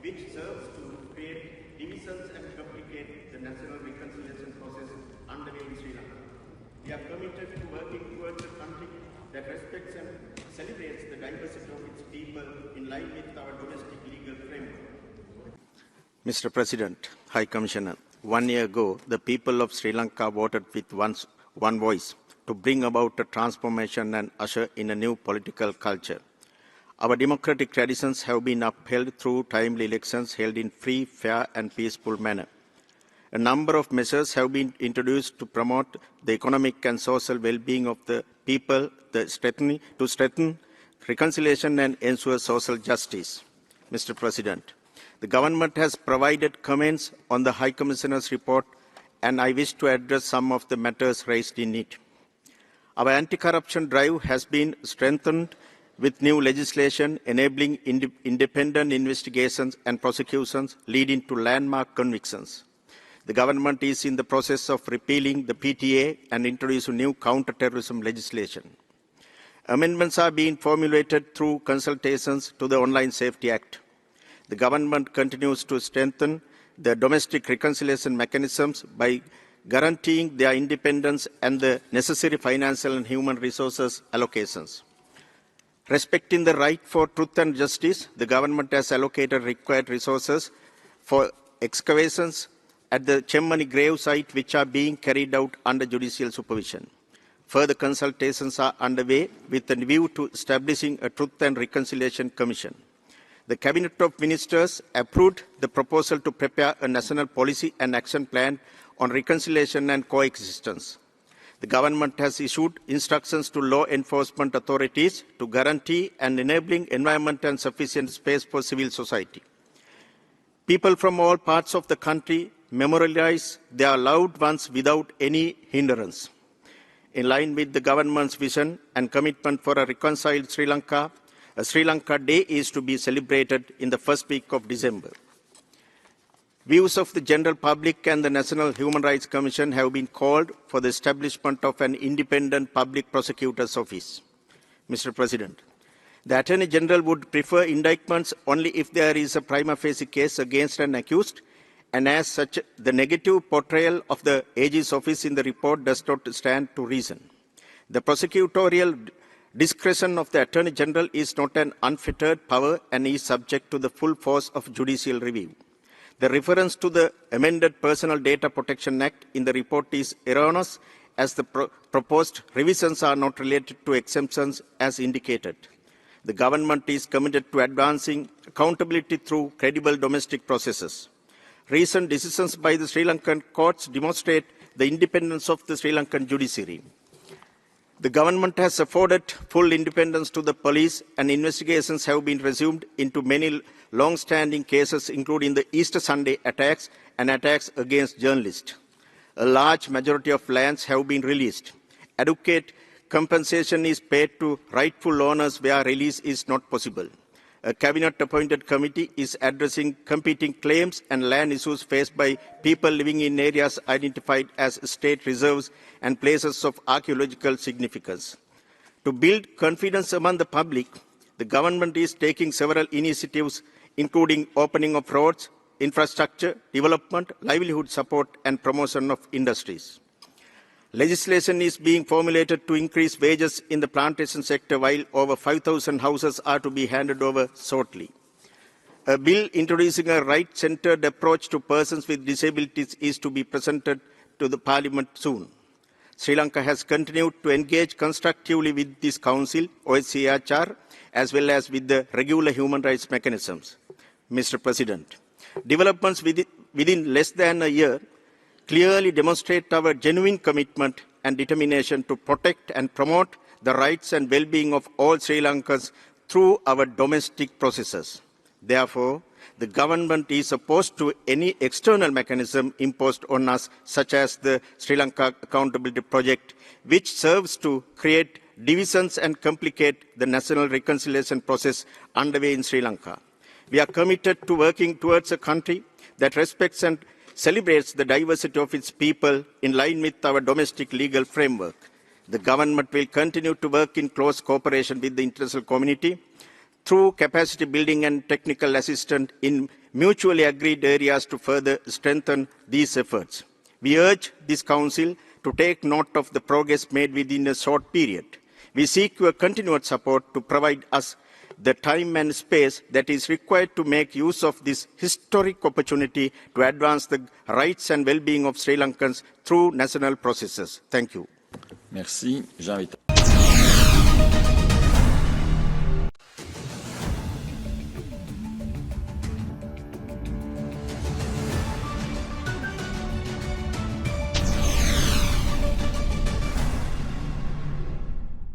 which serves to create divisions and complicate the national reconciliation process underway in Sri Lanka. We are committed to working towards a country that respects and celebrates the diversity of its people in line with our domestic legal framework. Mr. President, High Commissioner, 1 year ago, the people of Sri Lanka voted with one voice to bring about a transformation and usher in a new political culture. Our democratic traditions have been upheld through timely elections held in free, fair and peaceful manner. A number of measures have been introduced to promote the economic and social well-being of the people, to strengthen reconciliation and ensure social justice. Mr. President, the government has provided comments on the High Commissioner's report, and I wish to address some of the matters raised in it. Our anti-corruption drive has been strengthened with new legislation enabling independent investigations and prosecutions leading to landmark convictions. The government is in the process of repealing the PTA and introducing new counter-terrorism legislation. Amendments are being formulated through consultations to the Online Safety Act. The government continues to strengthen the domestic reconciliation mechanisms by guaranteeing their independence and the necessary financial and human resources allocations. Respecting the right for truth and justice, the government has allocated required resources for excavations at the Chemmani grave site, which are being carried out under judicial supervision. Further consultations are underway with a view to establishing a Truth and Reconciliation Commission. The Cabinet of Ministers approved the proposal to prepare a national policy and action plan on reconciliation and coexistence. The government has issued instructions to law enforcement authorities to guarantee and enabling environment and sufficient space for civil society. People from all parts of the country memorialize their loved ones without any hindrance. In line with the government's vision and commitment for a reconciled Sri Lanka, a Sri Lanka Day is to be celebrated in the first week of December. Views of the general public and the National Human Rights Commission have been called for the establishment of an independent public prosecutor's office. Mr. President, the Attorney General would prefer indictments only if there is a prima facie case against an accused, and as such, the negative portrayal of the AG's office in the report does not stand to reason. The prosecutorial discretion of the Attorney General is not an unfettered power and is subject to the full force of judicial review. The reference to the amended Personal Data Protection Act in the report is erroneous, as the proposed revisions are not related to exemptions as indicated. The government is committed to advancing accountability through credible domestic processes. Recent decisions by the Sri Lankan courts demonstrate the independence of the Sri Lankan judiciary. The government has afforded full independence to the police, and investigations have been resumed into many long-standing cases, including the Easter Sunday attacks and attacks against journalists. A large majority of lands have been released. Adequate compensation is paid to rightful owners where release is not possible. A cabinet-appointed committee is addressing competing claims and land issues faced by people living in areas identified as state reserves and places of archaeological significance. To build confidence among the public, the government is taking several initiatives, including opening of roads, infrastructure, development, livelihood support, and promotion of industries. Legislation is being formulated to increase wages in the plantation sector, while over 5,000 houses are to be handed over shortly. A bill introducing a right-centered approach to persons with disabilities is to be presented to the Parliament soon. Sri Lanka has continued to engage constructively with this Council, OSCHR, as well as with the regular human rights mechanisms. Mr. President, developments within less than a year clearly demonstrate our genuine commitment and determination to protect and promote the rights and well-being of all Sri Lankans through our domestic processes. Therefore, the government is opposed to any external mechanism imposed on us, such as the Sri Lanka Accountability Project, which serves to create divisions and complicate the national reconciliation process underway in Sri Lanka. We are committed to working towards a country that respects and celebrates the diversity of its people in line with our domestic legal framework. The government will continue to work in close cooperation with the international community through capacity building and technical assistance in mutually agreed areas to further strengthen these efforts. We urge this Council to take note of the progress made within a short period. We seek your continued support to provide us the time and space that is required to make use of this historic opportunity to advance the rights and well-being of Sri Lankans through national processes. Thank you. Merci. J'invite